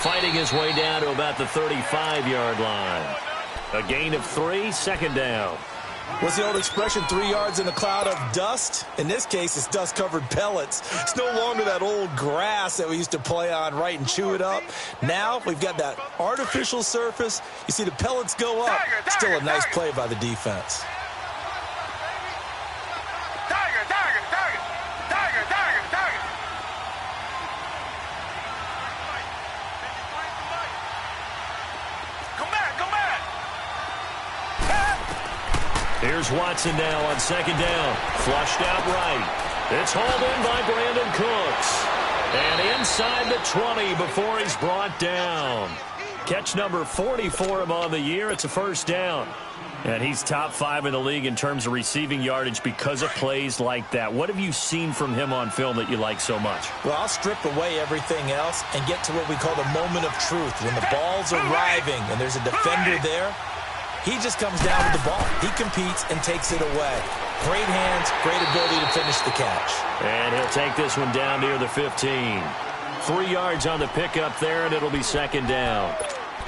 fighting his way down to about the 35-yard line. A gain of 3, second down. What's the old expression, 3 yards in a cloud of dust? In this case, it's dust-covered pellets. It's no longer that old grass that we used to play on, right, and chew it up. Now we've got that artificial surface. You see the pellets go up. Still a nice play by the defense. Here's Watson now on second down. Flushed out right. It's hauled in by Brandon Cooks. And inside the 20 before he's brought down. Catch number 40 for him on the year. It's a first down. And he's top 5 in the league in terms of receiving yardage because of plays like that. What have you seen from him on film that you like so much? Well, I'll strip away everything else and get to what we call the moment of truth. When the ball's arriving and there's a defender there, he just comes down with the ball. He competes and takes it away. Great hands, great ability to finish the catch. And he'll take this one down near the 15. 3 yards on the pickup there, and it'll be second down.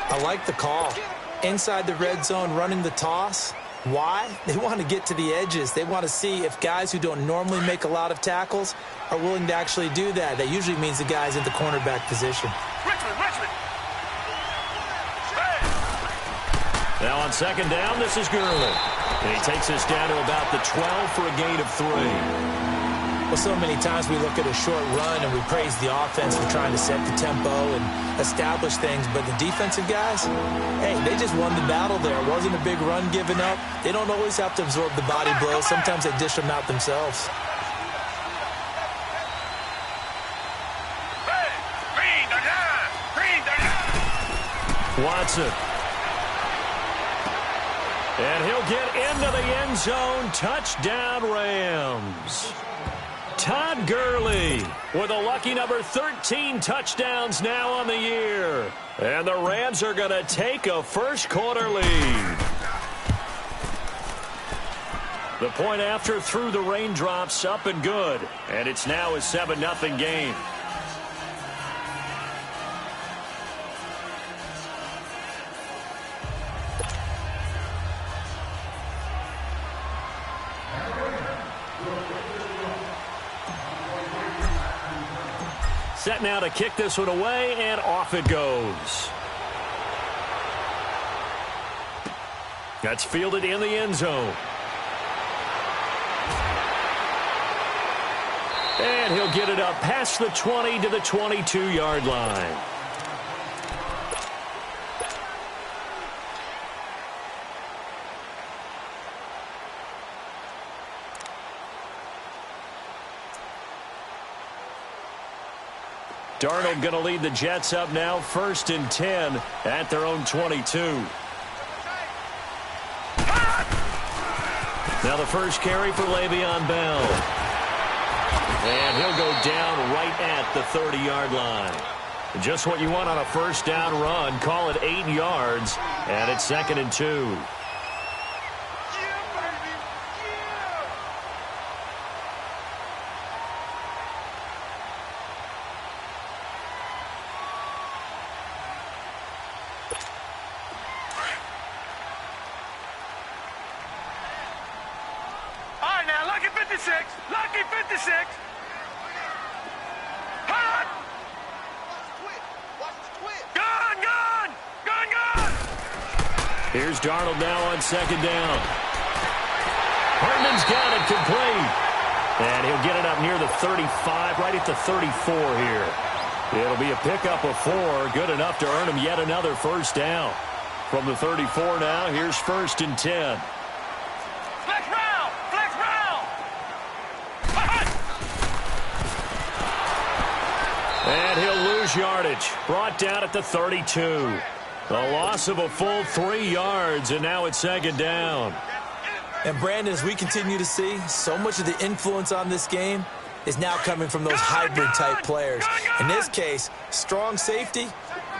I like the call. Inside the red zone, running the toss. Why? They want to get to the edges. They want to see if guys who don't normally make a lot of tackles are willing to actually do that. That usually means the guy's in the cornerback position. Richmond. Now on second down, this is Gurley. And he takes us down to about the 12 for a gain of 3. Well, so many times we look at a short run and we praise the offense for trying to set the tempo and establish things. But the defensive guys, hey, they just won the battle there. It wasn't a big run given up. They don't always have to absorb the body blows. Sometimes they dish them out themselves. Watson. And he'll get into the end zone. Touchdown, Rams. Todd Gurley with a lucky number 13 touchdowns now on the year. And the Rams are going to take a first-quarter lead. The point after through the raindrops, up and good. And it's now a 7-0 game. Set now to kick this one away, and off it goes. That's fielded in the end zone. And he'll get it up past the 20 to the 22-yard line. Darnold going to lead the Jets up now, 1st and 10 at their own 22. Now the first carry for Le'Veon Bell. And he'll go down right at the 30-yard line. Just what you want on a first down run. Call it 8 yards, and it's 2nd and 2. Lucky 56. Hot. Gone. Here's Darnold now on second down. Hardman's got it complete. And he'll get it up near the 35, right at the 34 here. It'll be a pickup of 4, good enough to earn him yet another first down. From the 34 now, here's 1st and 10. And he'll lose yardage. Brought down at the 32. A loss of a full 3 yards, and now it's 2nd down. And, Brandon, as we continue to see, so much of the influence on this game is now coming from those hybrid-type players. In this case, strong safety,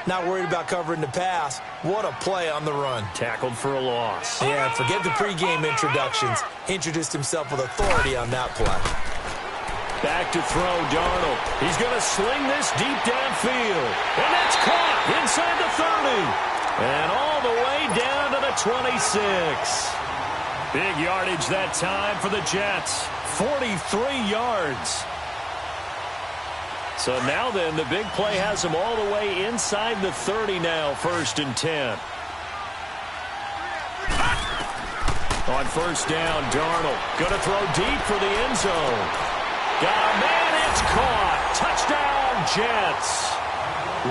not worried about covering the pass. What a play on the run. Tackled for a loss. Yeah, forget the pregame introductions. He introduced himself with authority on that play. Back to throw, Darnold. He's going to sling this deep downfield. And that's caught And all the way down to the 26. Big yardage that time for the Jets. 43 yards. So now then, the big play has them all the way inside the 30 now, 1st and 10. On 1st down, Darnold going to throw deep for the end zone. Got a man, it's caught. Touchdown, Jets.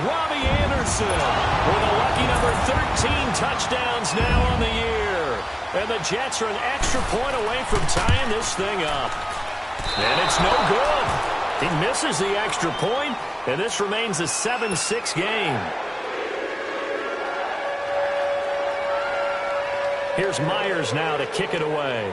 Robbie Anderson with a lucky number 13 touchdowns now on the year. And the Jets are an extra point away from tying this thing up. And it's no good. He misses the extra point, and this remains a 7-6 game. Here's Myers now to kick it away.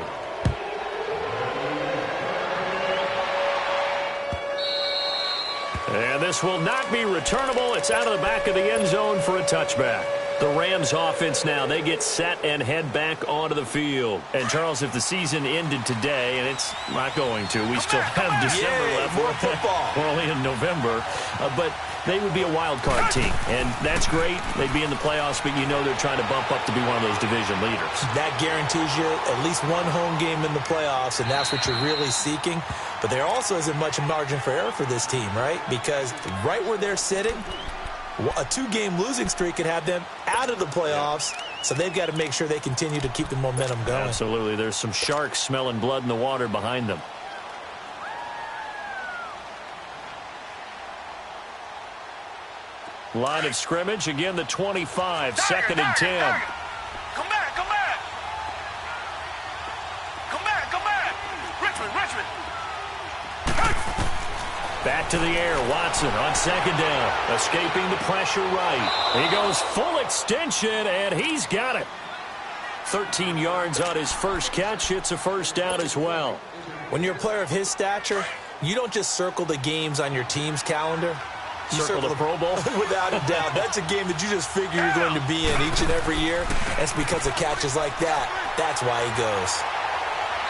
And this will not be returnable. It's out of the back of the end zone for a touchback. The Rams offense now, they get set and head back onto the field. And, Charles, if the season ended today, and it's not going to, we still have December left. More football. We're only in November. But they would be a wild card team. And that's great. They'd be in the playoffs, but you know they're trying to bump up to be one of those division leaders. That guarantees you at least one home game in the playoffs, and that's what you're really seeking. But there also isn't much margin for error for this team, right? Because right where they're sitting, a 2-game losing streak could have them out of the playoffs, so they've got to make sure they continue to keep the momentum going. Absolutely. There's some sharks smelling blood in the water behind them. Line of scrimmage, again the 25, 2nd and 10. Come back, come back. Come back, come back. Richmond. Back to the air, Watson on 2nd down. Escaping the pressure right. He goes full extension, and he's got it. 13 yards on his first catch. It's a 1st down as well. When you're a player of his stature, you don't just circle the games on your team's calendar. You circle the Pro Bowl? Without a doubt. That's a game that you just figure you're going to be in each and every year. That's because of catches like that. That's why he goes.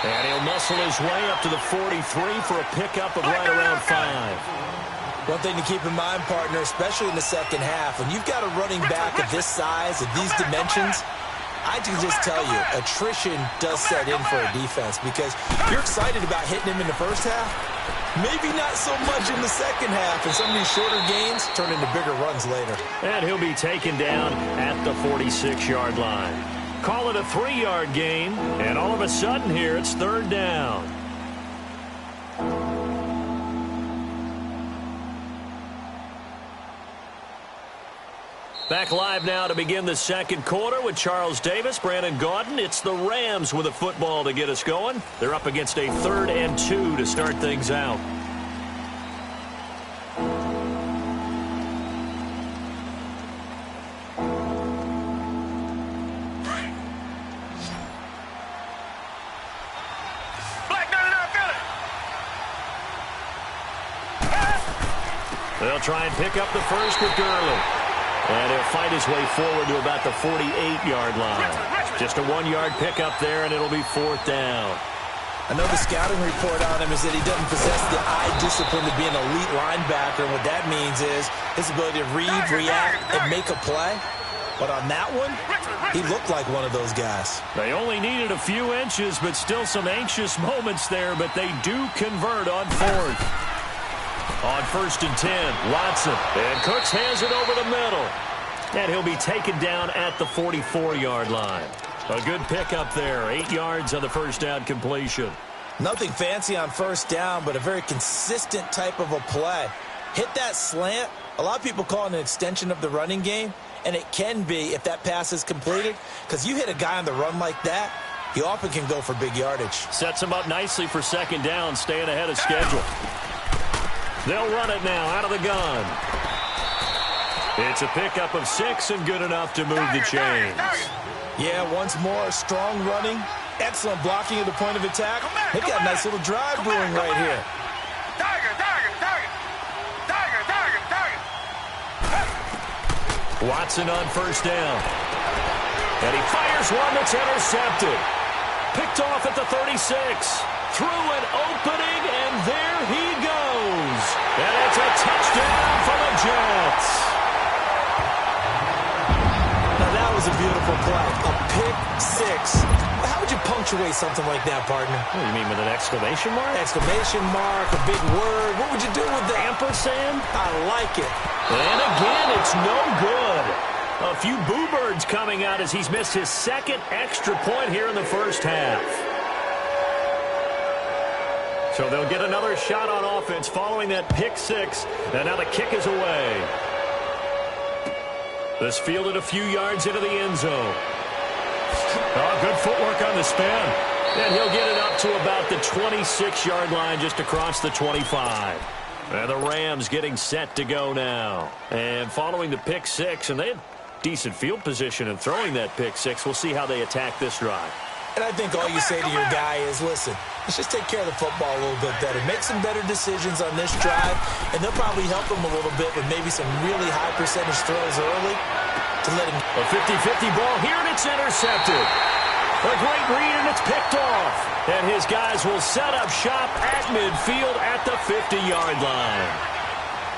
And he'll muscle his way up to the 43 for a pickup of right around 5. One thing to keep in mind, partner, especially in the second half, when you've got a running back of this size, of these dimensions, I can just tell you, attrition does set in for a defense because you're excited about hitting him in the first half. Maybe not so much in the second half, and some of these shorter gains turn into bigger runs later. And he'll be taken down at the 46-yard line. Call it a 3-yard gain, and all of a sudden here it's 3rd down. Back live now to begin the 2nd quarter with Charles Davis, Brandon Gaudin. It's the Rams with a football to get us going. They're up against a 3rd and 2 to start things out. They'll try and pick up the first with Gurley. And he'll fight his way forward to about the 48-yard line. Just a 1-yard pickup there, and it'll be 4th down. I know the scouting report on him is that he doesn't possess the eye discipline to be an elite linebacker. And what that means is his ability to read, react, and make a play. But on that one, he looked like one of those guys. They only needed a few inches, but still some anxious moments there. But they do convert on 4th. On 1st and 10, Watson. And Cooks hands it over the middle. And he'll be taken down at the 44-yard line. A good pickup there. 8 yards on the first down completion. Nothing fancy on 1st down, but a very consistent type of a play. Hit that slant. A lot of people call it an extension of the running game, and it can be if that pass is completed, because you hit a guy on the run like that, he often can go for big yardage. Sets him up nicely for 2nd down, staying ahead of schedule. They'll run it now out of the gun. It's a pickup of 6 and good enough to move the chains. Yeah, once more, strong running, excellent blocking at the point of attack. They've got a nice little drive brewing right here. Watson on 1st down. And he fires one that's intercepted. Picked off at the 36. Through an opening, and there he goes. And it's a touchdown for the Jets. Now was a beautiful play. A pick six. How would you punctuate something like that, partner? What do you mean, with an exclamation mark? Exclamation mark, a big word. What would you do with that? Ampersand? I like it. And again, it's no good. A few boo birds coming out as he's missed his second extra point here in the first half. So they'll get another shot on offense following that pick six. And now the kick is away. This fielded a few yards into the end zone. Oh, good footwork on the spin. And he'll get it up to about the 26-yard line just across the 25. And the Rams getting set to go now. And following the pick six, and they had decent field position in throwing that pick six. We'll see how they attack this drive. And I think all you say to your guy is, listen, let's just take care of the football a little bit better. Make some better decisions on this drive, and they'll probably help him a little bit with maybe some really high percentage throws early to let him. A 50-50 ball here, and it's intercepted. A great read, and it's picked off. And his guys will set up shop at midfield at the 50-yard line.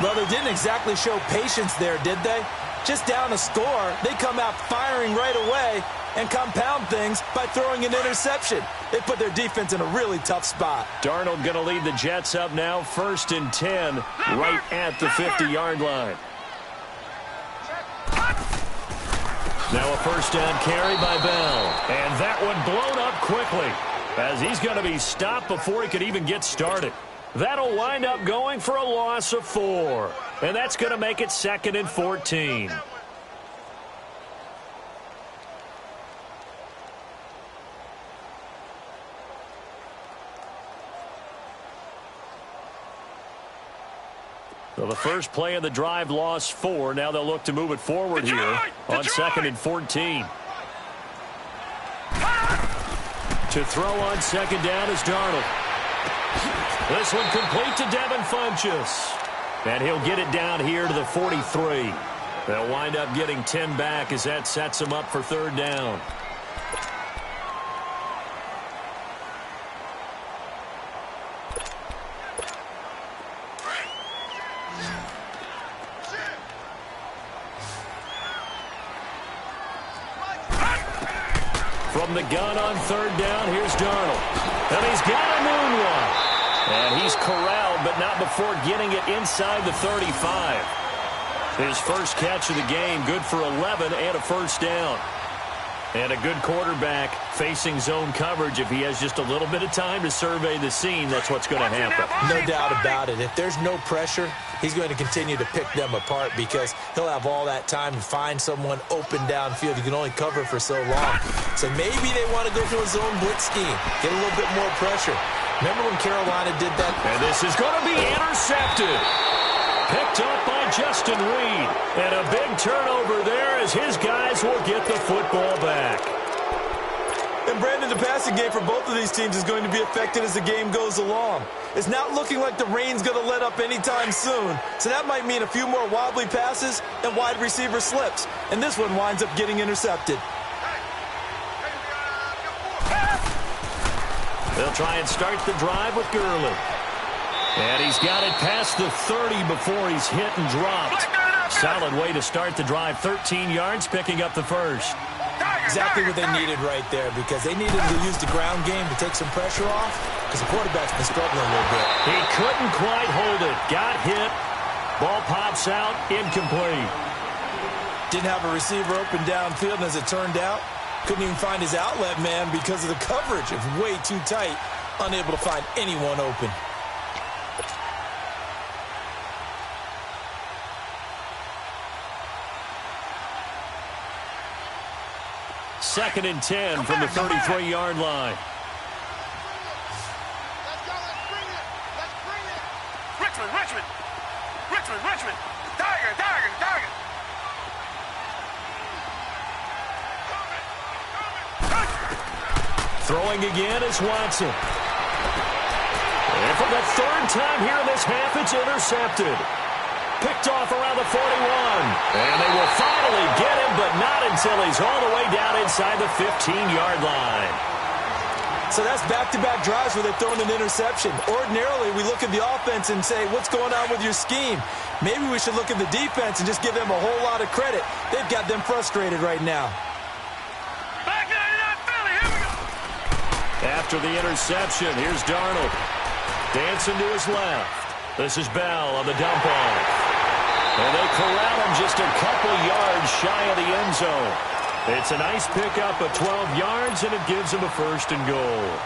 Well, they didn't exactly show patience there, did they? Just down a score, they come out firing right away and compound things by throwing an interception. They put their defense in a really tough spot. Darnold going to lead the Jets up now, 1st and 10, right at the 50-yard line. Now a first down carry by Bell. And that one blown up quickly as he's going to be stopped before he could even get started. That'll wind up going for a loss of 4. And that's going to make it 2nd and 14. So the first play of the drive lost 4. Now they'll look to move it forward here on 2nd and 14. To throw on 2nd down is Darnold. This one complete to Devin Funchess. And he'll get it down here to the 43. They'll wind up getting 10 back as that sets him up for 3rd down. From the gun on 3rd down, here's Darnold. And he's got a moonwalk. And he's corralled, but not before getting it inside the 35. His first catch of the game, good for 11 and a first down. And a good quarterback facing zone coverage. If he has just a little bit of time to survey the scene, that's what's going to happen. No doubt about it. If there's no pressure, he's going to continue to pick them apart because he'll have all that time to find someone open downfield. You can only cover for so long. So maybe they want to go to a zone blitz scheme, get a little bit more pressure. Remember when Carolina did that? And this is going to be intercepted. Picked up by Justin Reed. And a big turnover there as his guys will get the football back. And Brandon, the passing game for both of these teams is going to be affected as the game goes along. It's not looking like the rain's going to let up anytime soon. So that might mean a few more wobbly passes and wide receiver slips. And this one winds up getting intercepted. They'll try and start the drive with Gurley. And he's got it past the 30 before he's hit and dropped. Solid way to start the drive. 13 yards, picking up the first. Exactly what they needed right there because they needed to use the ground game to take some pressure off because the quarterback's been struggling a little bit. He couldn't quite hold it. Got hit. Ball pops out. Incomplete. Didn't have a receiver open downfield, and as it turned out, couldn't even find his outlet man because of the coverage. It was way too tight. Unable to find anyone open. Second and 10 from the 33-yard line. Let's go, let's bring it. Let's bring it. Richmond. Tiger. Throwing again is Watson. And for the 3rd time here in this half, it's intercepted. Picked off around the 41. And they will finally get him, but not until he's all the way down inside the 15-yard line. So that's back-to-back drives where they've thrown an interception. Ordinarily, we look at the offense and say, what's going on with your scheme? Maybe we should look at the defense and just give them a whole lot of credit. They've got them frustrated right now. after the interception. Here's Darnold. Dancing to his left. This is Bell on the dump off. And they corral him just a couple yards shy of the end zone. It's a nice pickup of 12 yards, and it gives him a 1st and goal.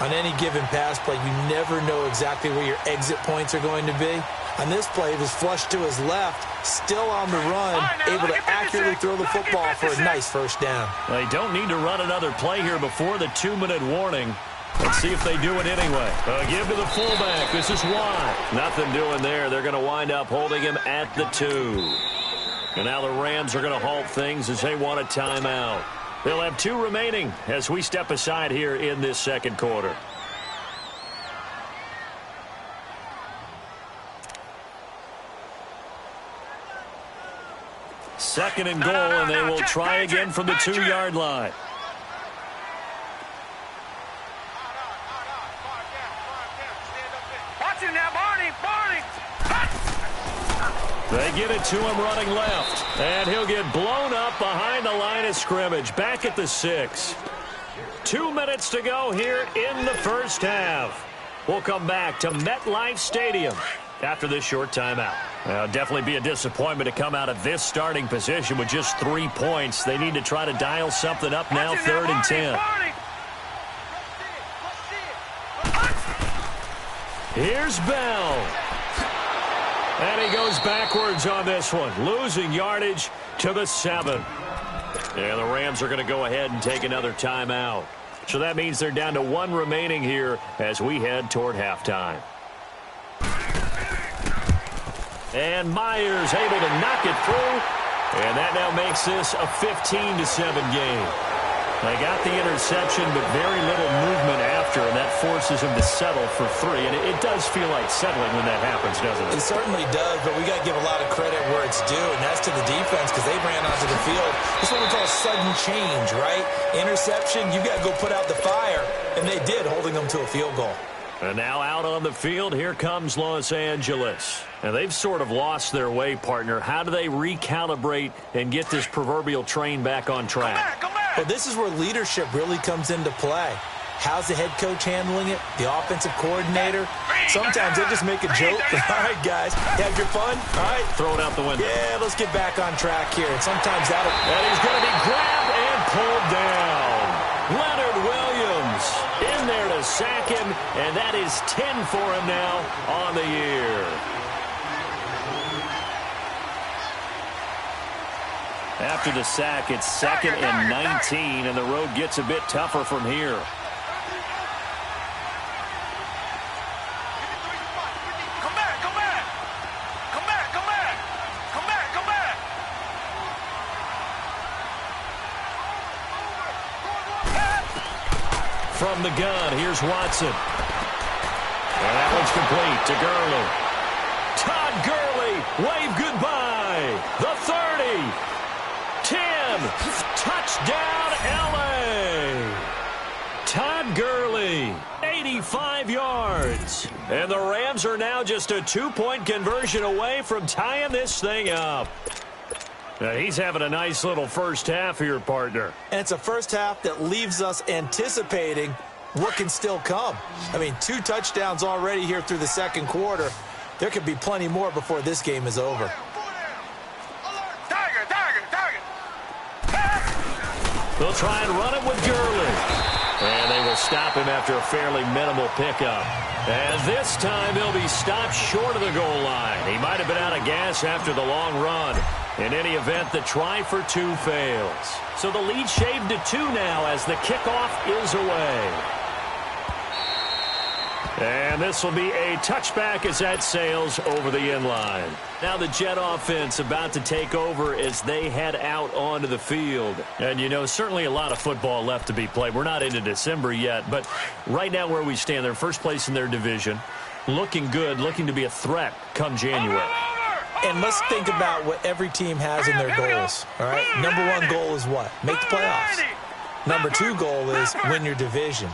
On any given pass play, you never know exactly where your exit points are going to be. On this play, it was flushed to his left, still on the run, able to accurately throw the football for a nice 1st down. They don't need to run another play here before the 2-minute warning. Let's see if they do it anyway. Give to the fullback. This is Watt. Nothing doing there. They're going to wind up holding him at the 2. And now the Rams are going to halt things as they want a timeout. They'll have 2 remaining as we step aside here in this second quarter. Second and goal, and they will try again from the 2-yard line. Watch him now, Barney. They get it to him running left, and he'll get blown up behind the line of scrimmage, back at the 6. 2 minutes to go here in the first half. We'll come back to MetLife Stadium after this short timeout. Definitely be a disappointment to come out of this starting position with just 3 points. They need to try to dial something up now, 3rd and 10. Here's Bell. And he goes backwards on this one, losing yardage to the 7. And the Rams are going to go ahead and take another timeout. So that means they're down to 1 remaining here as we head toward halftime. And Myers able to knock it through. And that now makes this a 15-7 game. They got the interception, but very little movement after, and that forces him to settle for 3. And it does feel like settling when that happens, doesn't it? It certainly does, but we got to give a lot of credit where it's due, and that's to the defense because they ran onto the field. This is what we call sudden change, right? Interception, you got to go put out the fire, and they did, holding them to a field goal. And now out on the field, here comes Los Angeles. And they've sort of lost their way, partner. How do they recalibrate and get this proverbial train back on track? Well, this is where leadership really comes into play. How's the head coach handling it? The offensive coordinator? Sometimes they just make a joke. All right, guys, have your fun. All right. Throw it out the window. Yeah, let's get back on track here. And sometimes that'll... And he's going to be grabbed and pulled down. Leonard Williams in there to sack him, and that is 10 for him now on the year. After the sack, it's 2nd and 19, and the road gets a bit tougher from here. From the gun, here's Watson. And that one's complete to Gurley. Todd Gurley, wave goodbye. The 30. 10. Touchdown, L.A. Todd Gurley, 85 yards. And the Rams are now just a 2-point conversion away from tying this thing up. Now, he's having a nice little first half here, partner. And it's a first half that leaves us anticipating what can still come. I mean, 2 touchdowns already here through the second quarter. There could be plenty more before this game is over. They'll try and run it with Gurley. And they will stop him after a fairly minimal pickup. And this time he'll be stopped short of the goal line. He might have been out of gas after the long run. In any event, the try for 2 fails. So the lead shaved to 2 now as the kickoff is away. And this will be a touchback as that sails over the inline. Now the Jet offense about to take over as they head out onto the field. And, you know, certainly a lot of football left to be played. We're not into December yet, but right now where we stand, they're first place in their division. Looking good, looking to be a threat come January. And let's think about what every team has in their goals. All right, number 1 goal is what? Make the playoffs. Number 2 goal is win your division.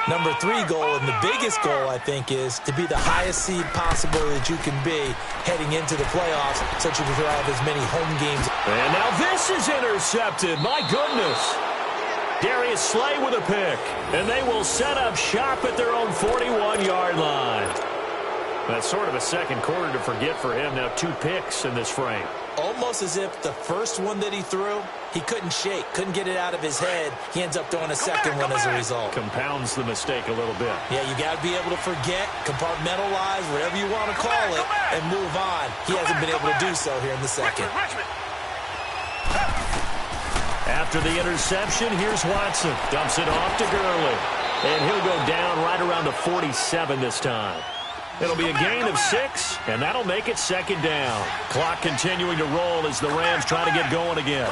Number 3 goal, and the biggest goal, I think, is to be the highest seed possible that you can be heading into the playoffs so that you can have as many home games. And now this is intercepted. My goodness. Darius Slay with a pick. And they will set up shop at their own 41-yard line. That's sort of a second quarter to forget for him. Now 2 picks in this frame. Almost as if the first one that he threw, he couldn't shake, couldn't get it out of his head. He ends up throwing a second one as a result. Compounds the mistake a little bit. Yeah, you got to be able to forget, compartmentalize, whatever you want to call it, and move on. He hasn't been able to do so here in the second. After the interception, here's Watson. Dumps it off to Gurley. And he'll go down right around the 47 this time. It'll be a gain of 6, and that'll make it second down. Clock continuing to roll as the Rams try to get going again.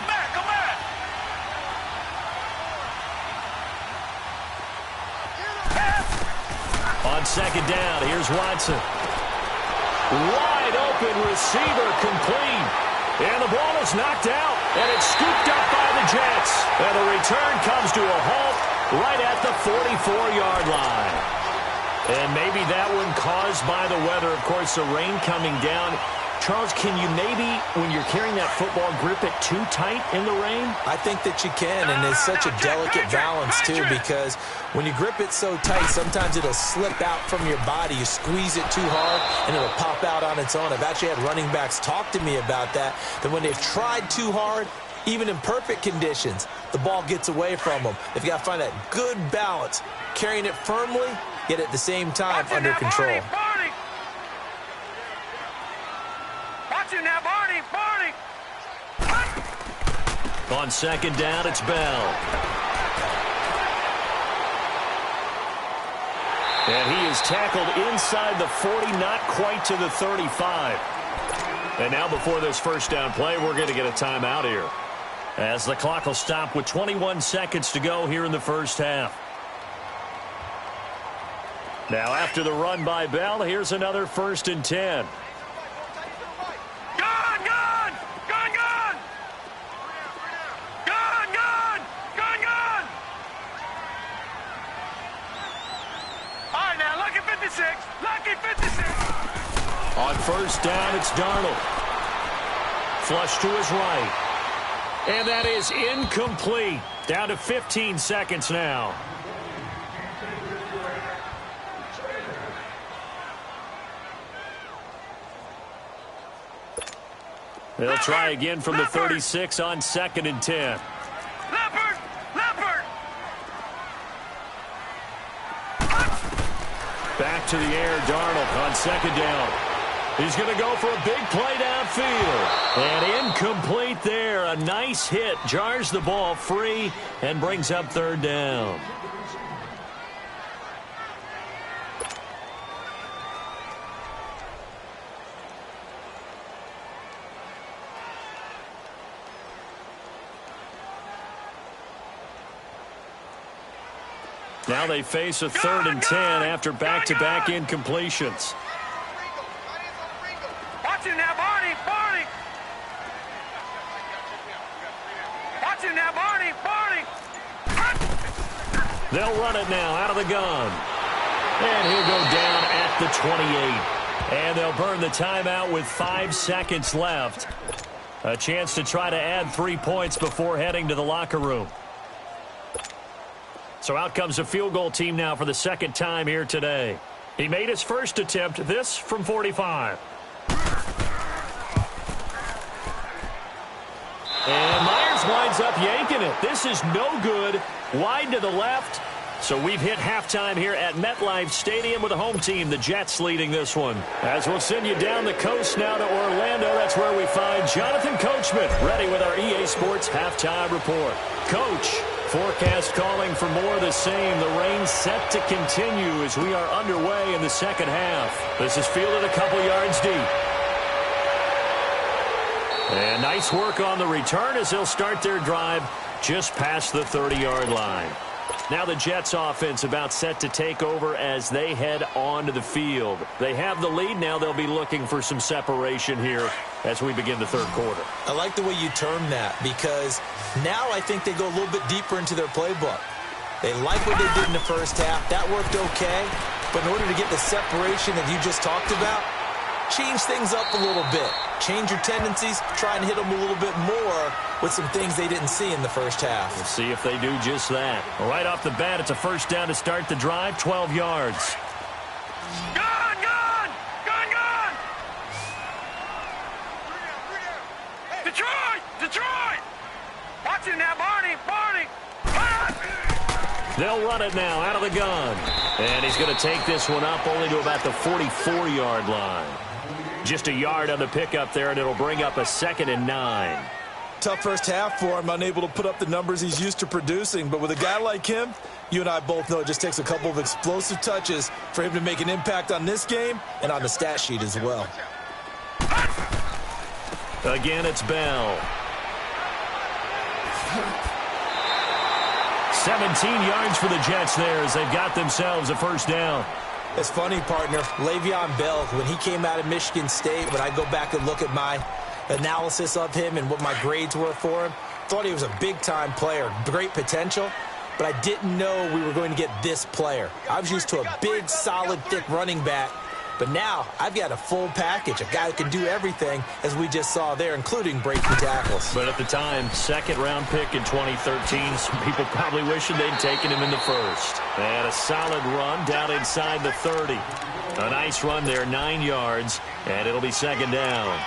On second down, here's Watson. Wide open receiver complete. And the ball is knocked out, and it's scooped up by the Jets. And the return comes to a halt right at the 44-yard line. And maybe that one caused by the weather. Of course, the rain coming down. Charles, can you maybe, when you're carrying that football, grip it too tight in the rain? I think that you can, and it's such a delicate balance, too, because when you grip it so tight, sometimes it'll slip out from your body. You squeeze it too hard, and it'll pop out on its own. I've actually had running backs talk to me about that when they've tried too hard, even in perfect conditions, the ball gets away from them. They've got to find that good balance, carrying it firmly, yet at the same time under control. On second down, it's Bell. And he is tackled inside the 40, not quite to the 35. And now before this first down play, we're going to get a timeout here, as the clock will stop with 21 seconds to go here in the first half. Now after the run by Bell, here's another 1st and 10. On first down, it's Darnold. Flush to his right. And that is incomplete. Down to 15 seconds now. They'll try again from the 36 on 2nd and 10. Back to the air, Darnold on 2nd down. He's going to go for a big play downfield. And incomplete there. A nice hit. Jars the ball free and brings up 3rd down. Now they face a 3rd and 10 after back-to-back incompletions. Watch it now, Barney! Watch it now, Barney! They'll run it now out of the gun. And he'll go down at the 28. And they'll burn the timeout with 5 seconds left. A chance to try to add 3 points before heading to the locker room. So out comes a field goal team now for the 2nd time here today. He made his first attempt, this from 45. And Myers winds up yanking it. This is no good. Wide to the left. So we've hit halftime here at MetLife Stadium with the home team, the Jets, leading this one. As we'll send you down the coast now to Orlando, that's where we find Jonathan Coachman, ready with our EA Sports halftime report. Coach, forecast calling for more of the same. The rain set to continue as we are underway in the second half. This is fielded a couple yards deep. And nice work on the return as they'll start their drive just past the 30-yard line. Now the Jets offense about set to take over as they head onto the field. They have the lead. Now they'll be looking for some separation here as we begin the 3rd quarter. I like the way you term that, because now I think they go a little bit deeper into their playbook. They like what they did in the first half. That worked okay. But in order to get the separation that you just talked about, change things up a little bit. Change your tendencies, try and hit them a little bit more with some things they didn't see in the first half. We'll see if they do just that. Right off the bat, it's a first down to start the drive, 12 yards. Gone, gone! Gone, gone! Detroit! Detroit! Watch it now, Barney! Barney! They'll run it now out of the gun. And he's going to take this one up only to about the 44-yard line. Just a yard on the pickup there, and it'll bring up a 2nd and 9. Tough first half for him, unable to put up the numbers he's used to producing. But with a guy like him, you and I both know it just takes a couple of explosive touches for him to make an impact on this game and on the stat sheet as well. Again, it's Bell. 17 yards for the Jets there as they've got themselves a first down. It's funny, partner. Le'Veon Bell, when he came out of Michigan State, when I go back and look at my analysis of him and what my grades were for him, thought he was a big-time player, great potential, but I didn't know we were going to get this player. I was used to a big, solid, thick running back, but now I've got a full package, a guy who can do everything, as we just saw there, including breaking tackles. But at the time, second-round pick in 2013, some people probably wishing they'd taken him in the first. And a solid run down inside the 30. A nice run there, 9 yards, and it'll be second down.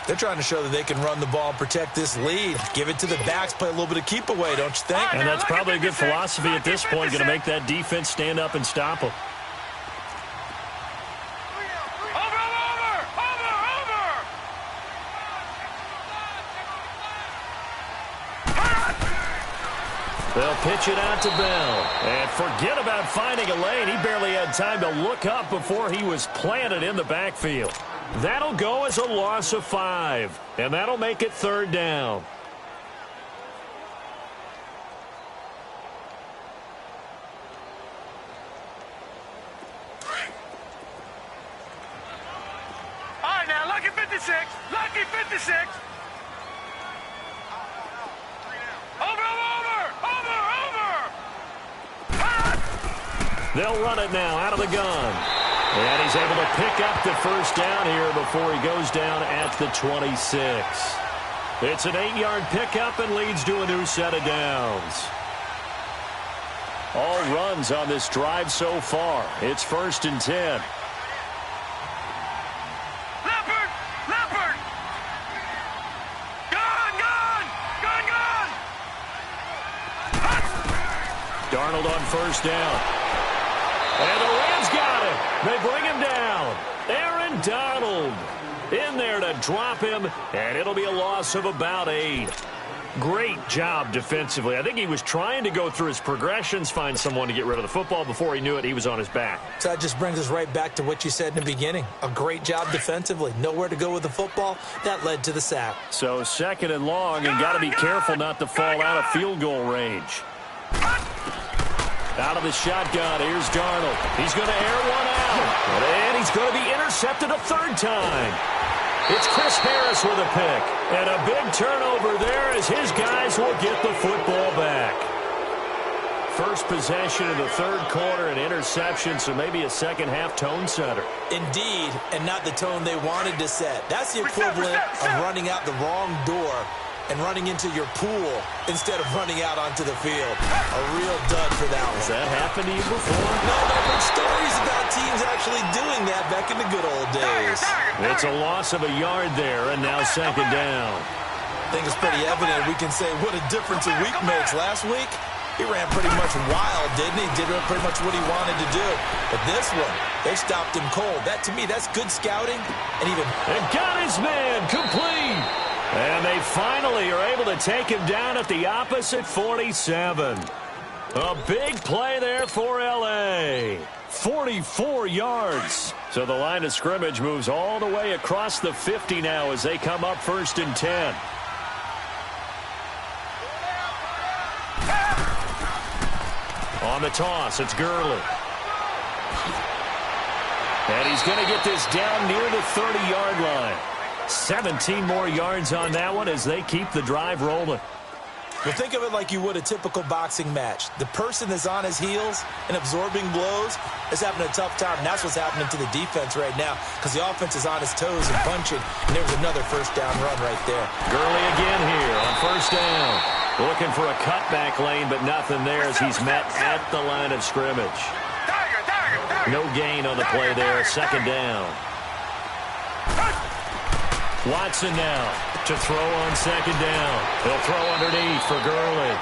They're trying to show that they can run the ball and protect this lead. Give it to the backs, play a little bit of keep away, don't you think? And that's probably a good philosophy at this point, going to make that defense stand up and stop them. They'll pitch it out to Bell. And forget about finding a lane. He barely had time to look up before he was planted in the backfield. That'll go as a loss of 5. And that'll make it third down. All right, now, lucky 56. Lucky 56. They'll run it now out of the gun. And he's able to pick up the first down here before he goes down at the 26. It's an 8-yard pickup and leads to a new set of downs. All runs on this drive so far. It's 1st and 10. Leopard! Leopard! Gone! Gone! Gone! Gone! Darnold on first down. And the Rams got him. They bring him down. Aaron Donald in there to drop him, and it'll be a loss of about 8. Great job defensively. I think he was trying to go through his progressions, find someone to get rid of the football. Before he knew it, he was on his back. So that just brings us right back to what you said in the beginning. A great job defensively. Nowhere to go with the football. That led to the sack. So 2nd and long, and got to be careful not to fall out of field goal range. Out of the shotgun, here's Darnold. He's going to air one out. And he's going to be intercepted a 3rd time. It's Chris Harris with a pick. And a big turnover there as his guys will get the football back. First possession of the 3rd quarter, an interception, so maybe a second-half tone setter. Indeed, and not the tone they wanted to set. That's the equivalent of running out the wrong door and running into your pool instead of running out onto the field. A real dud for that one. Has that happened to you before? No, I've heard stories about teams actually doing that back in the good old days. It's a loss of a yard there, and now second down. I think it's pretty evident. We can say what a difference a week makes. Last week, he ran pretty much wild, didn't he? Did pretty much what he wanted to do. But this one, they stopped him cold. That, to me, that's good scouting. And got his man complete. And they finally are able to take him down at the opposite 47. A big play there for L.A. 44 yards. So the line of scrimmage moves all the way across the 50 now as they come up 1st and 10. On the toss, it's Gurley. And he's going to get this down near the 30-yard line. 17 more yards on that one as they keep the drive rolling. Well, think of it like you would a typical boxing match. The person that's on his heels and absorbing blows is having a tough time, and that's what's happening to the defense right now because the offense is on his toes and punching, and there was another first down run right there. Gurley again here on first down. Looking for a cutback lane, but nothing there as he's met at the line of scrimmage. No gain on the play there, second down. Watson now to throw on second down. He'll throw underneath for Gurley.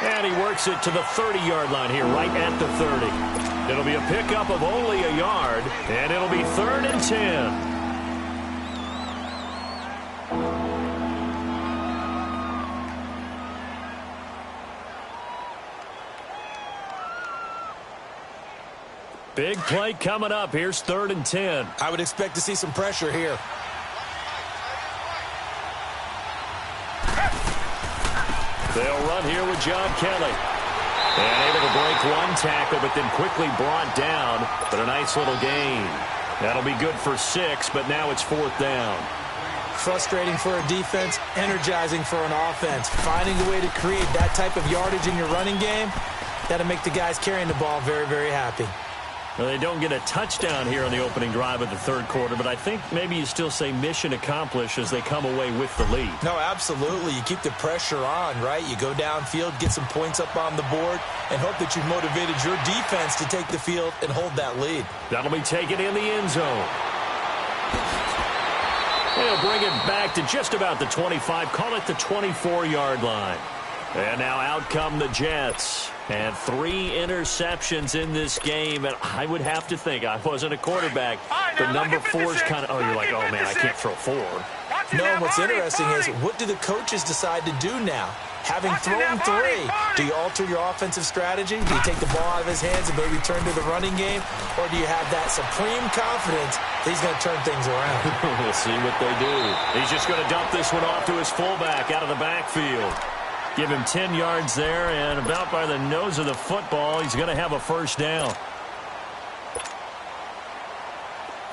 And he works it to the 30-yard line here, right at the 30. It'll be a pickup of only a yard, and it'll be 3rd and 10. Big play coming up. Here's 3rd and 10. I would expect to see some pressure here. They'll run here with John Kelly. And able to break one tackle, but then quickly brought down. But a nice little gain. That'll be good for 6, but now it's 4th down. Frustrating for a defense, energizing for an offense. Finding a way to create that type of yardage in your running game, that'll make the guys carrying the ball very, very happy. Well, they don't get a touchdown here on the opening drive of the 3rd quarter, but I think maybe you still say mission accomplished as they come away with the lead. No, absolutely. You keep the pressure on, right? You go downfield, get some points up on the board, and hope that you've motivated your defense to take the field and hold that lead. That'll be taken in the end zone. They'll bring it back to just about the 25, call it the 24-yard line. And now out come the Jets. And 3 interceptions in this game. And I would have to think, I wasn't a quarterback, but number 4 is kind of, oh, you're like, oh, man, I can't throw 4. No, and what's interesting is, what do the coaches decide to do now? Having thrown 3, do you alter your offensive strategy? Do you take the ball out of his hands and maybe turn to the running game? Or do you have that supreme confidence that he's going to turn things around? We'll see what they do. He's just going to dump this one off to his fullback out of the backfield. Give him 10 yards there, and about by the nose of the football, he's going to have a first down.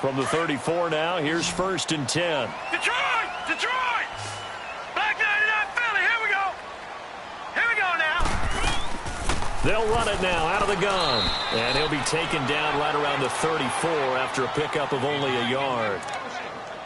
From the 34 now, here's 1st and 10. Detroit! Detroit! Black 99 Philly, here we go! Here we go now! They'll run it now out of the gun. And he'll be taken down right around the 34 after a pickup of only a yard.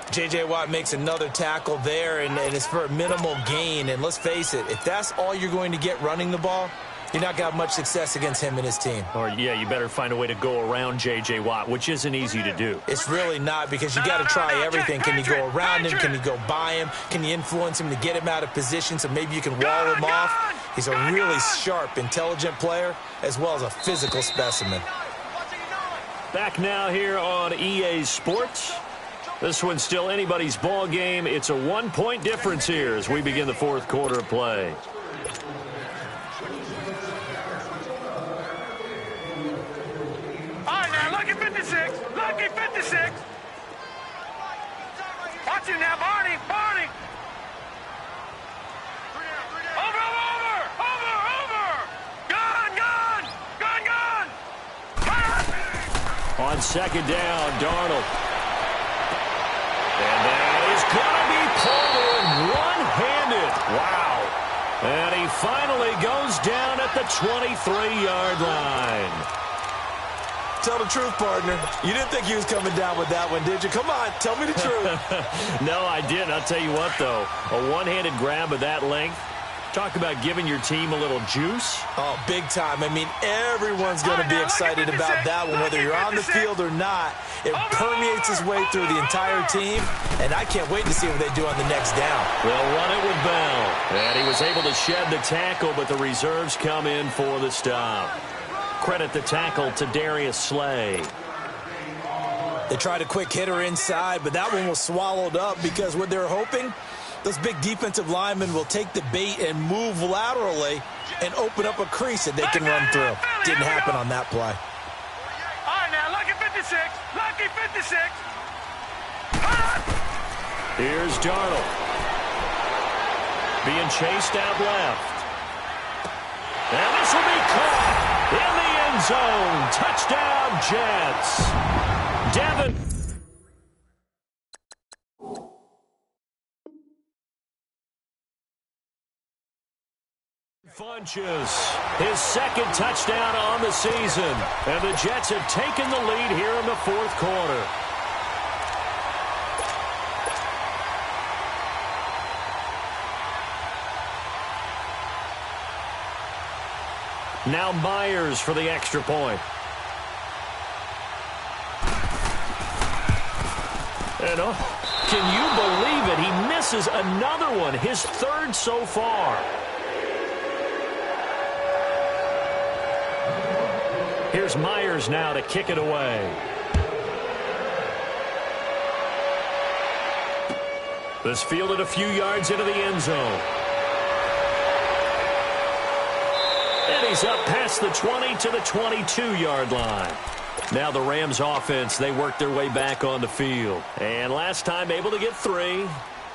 J.J. Watt makes another tackle there, and it's for a minimal gain. And let's face it, if that's all you're going to get running the ball, you're not going to have much success against him and his team. Or, yeah, you better find a way to go around J.J. Watt, which isn't easy to do. It's really not, because you got to try everything. Can you go around him? Can you go by him? Can you influence him to get him out of position so maybe you can wall him off? He's a really sharp, intelligent player, as well as a physical specimen. Back now here on EA Sports. This one's still anybody's ball game. It's a 1-point difference here as we begin the 4th quarter of play. All right, now, lucky 56. Lucky 56. Watch it now, Barney. Barney. Over, over, over, over. Gun, gun. Gun, gun. Gun. On second down, Darnold. And that is going to be pulled in one-handed. Wow. And he finally goes down at the 23-yard line. Tell the truth, partner. You didn't think he was coming down with that one, did you? Come on, tell me the truth. No, I didn't. I'll tell you what, though. A one-handed grab of that length. Talk about giving your team a little juice. Oh, big time. I mean, everyone's going to be excited about that one, whether you're on the field or not. It permeates its way through the entire team, and I can't wait to see what they do on the next down. They'll run it with Bell. And he was able to shed the tackle, but the reserves come in for the stop. Credit the tackle to Darius Slay. They tried a quick hitter inside, but that one was swallowed up because what they're hoping, those big defensive linemen will take the bait and move laterally and open up a crease that they can run through. Didn't happen on that play. All right, now, lucky 56. Lucky 56. Here's Darnold. Being chased out left. And this will be caught in the end zone. Touchdown, Jets. Devin Funches, his second touchdown on the season. And the Jets have taken the lead here in the fourth quarter. Now Myers for the extra point. And can you believe it? He misses another one, his third so far. Here's Myers now to kick it away. This fielded a few yards into the end zone. And he's up past the 20 to the 22-yard line. Now the Rams offense, they worked their way back on the field. And last time able to get 3.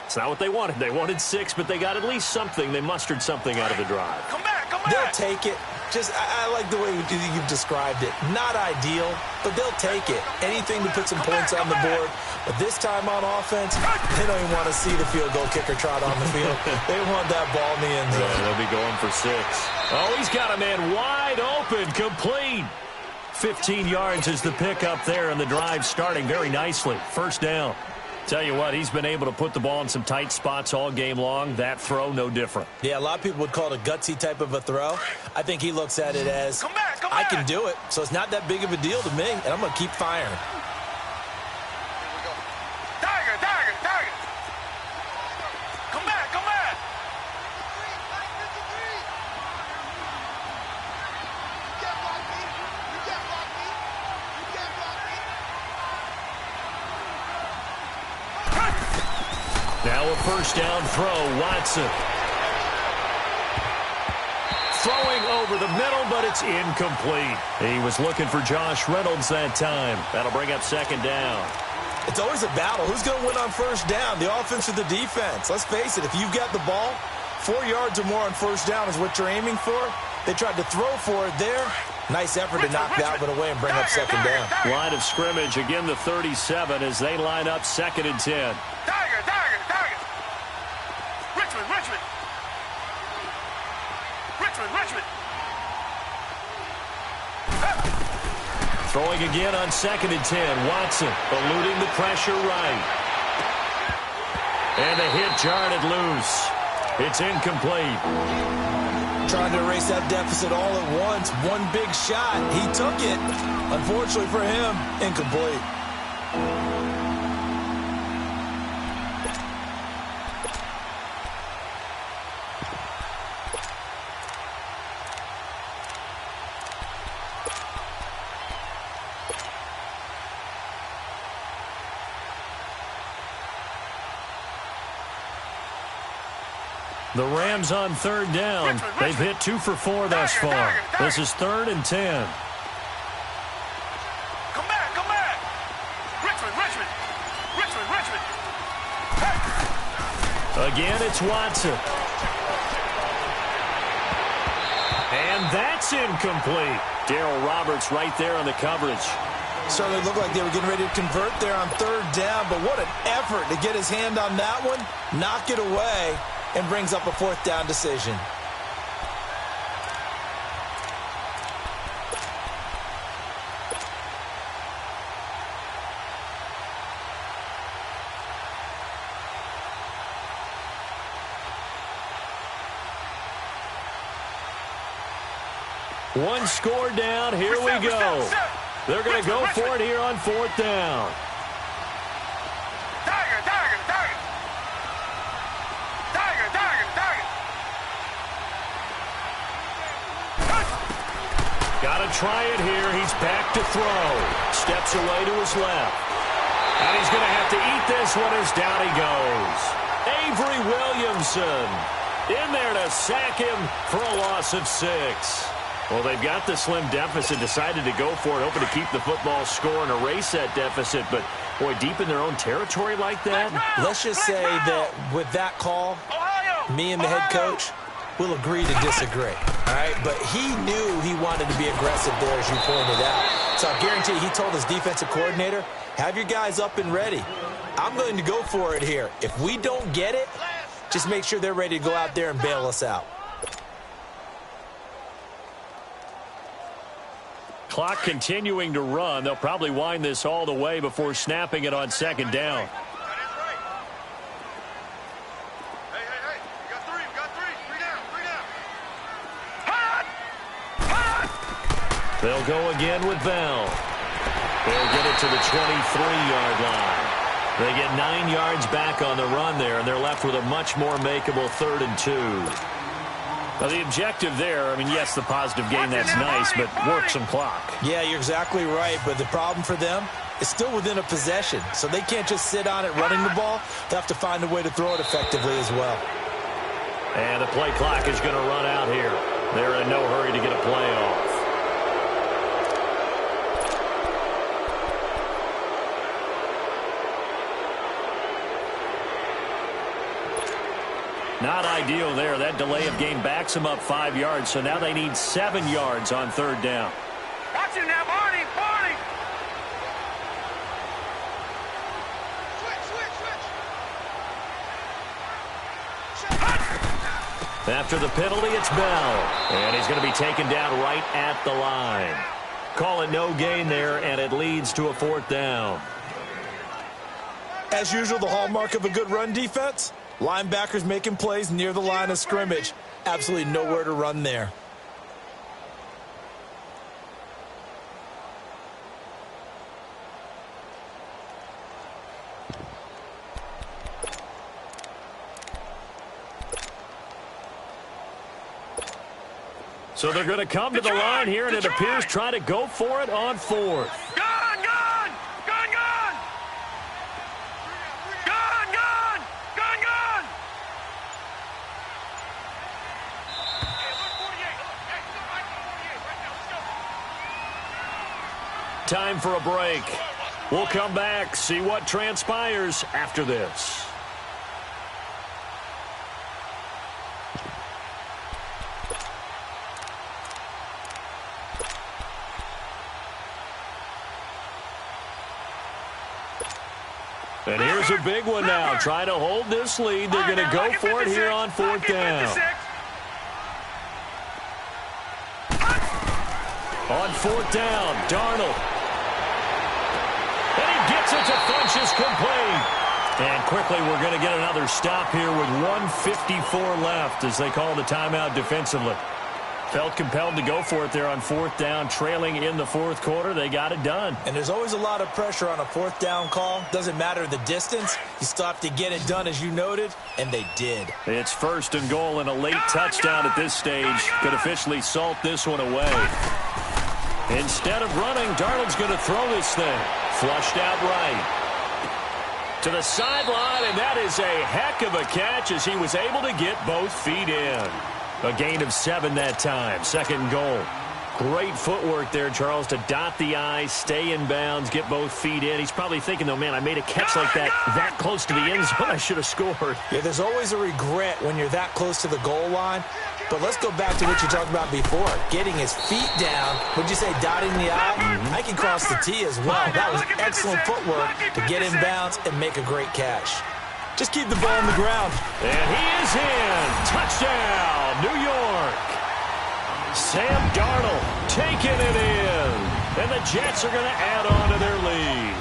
It's not what they wanted. They wanted 6, but they got at least something. They mustered something out of the drive. Come back, come back. They'll take it. I like the way you've described it. Not ideal, but they'll take it. Anything to put some points on the board. But this time on offense, they don't even want to see the field goal kicker trot on the field. They want that ball in the end zone. Yeah, they'll be going for 6. Oh, he's got a man wide open, complete. 15 yards is the pickup there, and the drive starting very nicely. First down. Tell you what, he's been able to put the ball in some tight spots all game long. That throw, no different. Yeah, a lot of people would call it a gutsy type of a throw. I think he looks at it as, I can do it, so it's not that big of a deal to me, and I'm going to keep firing. Tiger, tiger, tiger. Come back, come back. Now a first down throw, Watson. Throwing over the middle, but it's incomplete. He was looking for Josh Reynolds that time. That'll bring up second down. It's always a battle. Who's going to win on first down, the offense or the defense? Let's face it, if you've got the ball, 4 yards or more on first down is what you're aiming for. They tried to throw for it there. Nice effort to knock that one away and bring up second down. Line of scrimmage, again the 37 as they line up 2nd and 10. Tiger, tiger, tiger. Richmond, Richmond. Richmond, Richmond. Throwing again on 2nd and 10. Watson eluding the pressure right. And the hit jarred loose. It's incomplete. Trying to erase that deficit all at once. One big shot. He took it. Unfortunately for him, incomplete. The Rams on 3rd down. They've hit 2 for 4 thus far. This is 3rd and 10. Come back, come back. Richmond, Richmond. Richmond, Richmond. Again, it's Watson. And that's incomplete. Darryl Roberts right there on the coverage. Certainly looked like they were getting ready to convert there on 3rd down, but what an effort to get his hand on that one, knock it away, and brings up a 4th down decision. One score down. Here we go. They're going to go for it here on 4th down. Tiger, tiger, tiger. Tiger, tiger, tiger. Got to try it here. He's back to throw. Steps away to his left. And he's going to have to eat this one as down he goes. Avery Williamson in there to sack him for a loss of 6. Well, they've got the slim deficit, decided to go for it, hoping to keep the football score and erase that deficit. But, boy, deep in their own territory like that. Let's just say that with that call, me and the head coach will agree to disagree. All right, but he knew he wanted to be aggressive there, as you pointed out. So I guarantee he told his defensive coordinator, have your guys up and ready. I'm going to go for it here. If we don't get it, just make sure they're ready to go out there and bail us out. Clock continuing to run. They'll probably wind this all the way before snapping it on second down. They'll go again with Bell. They'll get it to the 23-yard line. They get 9 yards back on the run there, and they're left with a much more makeable 3rd and 2. Now, the objective there, I mean, yes, the positive gain, that's nice, but work some clock. Yeah, you're exactly right, but the problem for them is still within a possession, so they can't just sit on it running the ball. They have to find a way to throw it effectively as well. And the play clock is going to run out here. They're in no hurry to get a play off. Not ideal there. That delay of game backs them up 5 yards, so now they need 7 yards on 3rd down. Watch him now, Barney! Barney! Switch! After the penalty, it's Bell. And he's going to be taken down right at the line. Call it no gain there, and it leads to a 4th down. As usual, the hallmark of a good run defense, linebackers making plays near the line of scrimmage. Absolutely nowhere to run there. So they're going to come to the line here, and it appears try to go for it on 4th. Gone! Gone! Gone! Gone! Gone! Gone! Gone! Gone! Time for a break. We'll come back, see what transpires after this. And here's a big one now. Trying to hold this lead. They're going to go for it here on 4th down. On 4th down, Darnold. And he gets it to Funchess complete. And quickly we're going to get another stop here with 1:54 left as they call the timeout defensively. Felt compelled to go for it there on 4th down, trailing in the 4th quarter. They got it done. And there's always a lot of pressure on a 4th down call. Doesn't matter the distance. You still have to get it done, as you noted, and they did. It's 1st and goal, and a late touchdown at this stage could officially salt this one away. Instead of running, Darnold's going to throw this thing. Flushed out right. To the sideline, and that is a heck of a catch as he was able to get both feet in. A gain of 7 that time. 2nd and goal. Great footwork there, Charles, to dot the I, stay in bounds, get both feet in. He's probably thinking, though, man, I made a catch like that close to the end zone. I should have scored. Yeah, there's always a regret when you're that close to the goal line. But let's go back to what you talked about before. Getting his feet down. Would you say dotting the I? I can cross the T as well. That was excellent footwork to get in bounds and make a great catch. Just keep the ball on the ground. And he is in. Touchdown, New York. Sam Darnold taking it in. And the Jets are going to add on to their lead.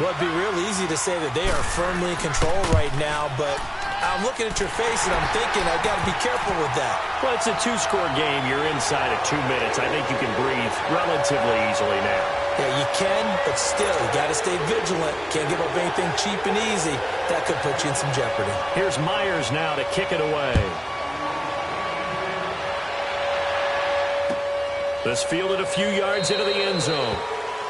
Well, it'd be real easy to say that they are firmly in control right now, but I'm looking at your face and I'm thinking I've got to be careful with that. Well, it's a 2-score game. You're inside of 2 minutes. I think you can breathe relatively easily now. Yeah, you can, but still, you got to stay vigilant. Can't give up anything cheap and easy. That could put you in some jeopardy. Here's Myers now to kick it away. This fielded a few yards into the end zone.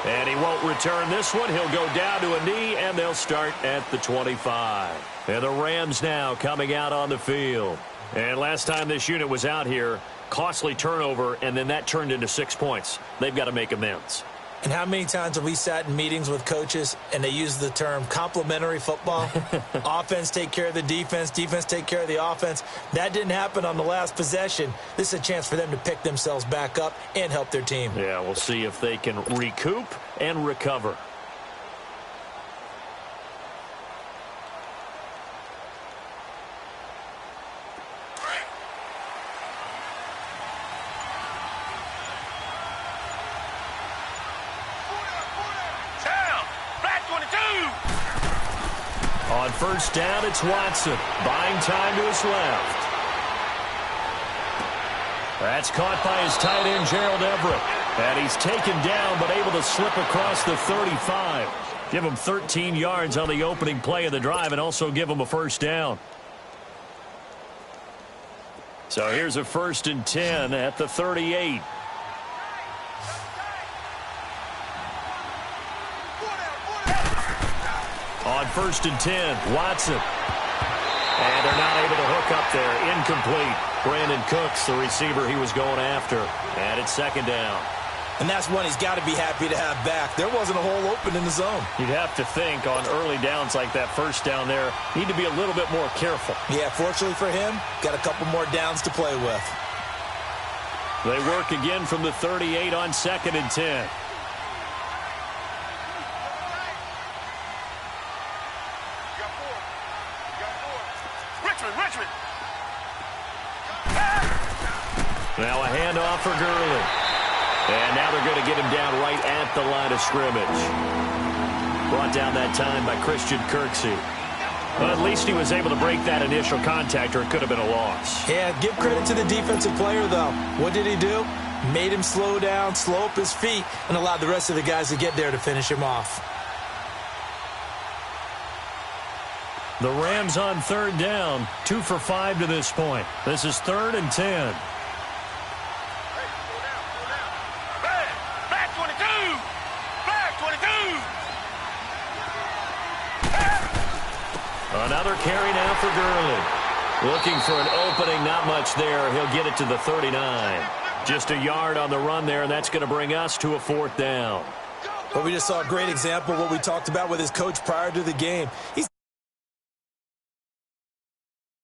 And he won't return this one. He'll go down to a knee, and they'll start at the 25. And the Rams now coming out on the field. And last time this unit was out here, costly turnover, and then that turned into 6 points. They've got to make amends. And how many times have we sat in meetings with coaches and they use the term complementary football? Offense take care of the defense, defense take care of the offense. That didn't happen on the last possession. This is a chance for them to pick themselves back up and help their team. Yeah, we'll see if they can recoup and recover. first down, it's Watson. Buying time to his left. That's caught by his tight end, Gerald Everett. And he's taken down, but able to slip across the 35. Give him 13 yards on the opening play of the drive and also give him a first down. So here's a 1st and 10 at the 38. On 1st and 10, Watson. And they're not able to hook up there. Incomplete. Brandon Cooks, the receiver he was going after. And it's 2nd down. And that's one he's got to be happy to have back. There wasn't a hole open in the zone. You'd have to think on early downs like that first down there, need to be a little bit more careful. Yeah, fortunately for him, got a couple more downs to play with. They work again from the 38 on 2nd and 10. Richmond. Now a handoff for Gurley. And now they're going to get him down right at the line of scrimmage. Brought down that time by Christian Kirksey. But at least he was able to break that initial contact, or it could have been a loss. Yeah, give credit to the defensive player, though. What did he do? Made him slow down, slow up his feet, and allowed the rest of the guys to get there to finish him off. The Rams on 3rd down, 2 for 5 to this point. This is 3rd and 10. Back 22. Another carry now for Gurley. Looking for an opening, not much there. He'll get it to the 39. Just a yard on the run there, and that's going to bring us to a 4th down. But we just saw a great example of what we talked about with his coach prior to the game. He's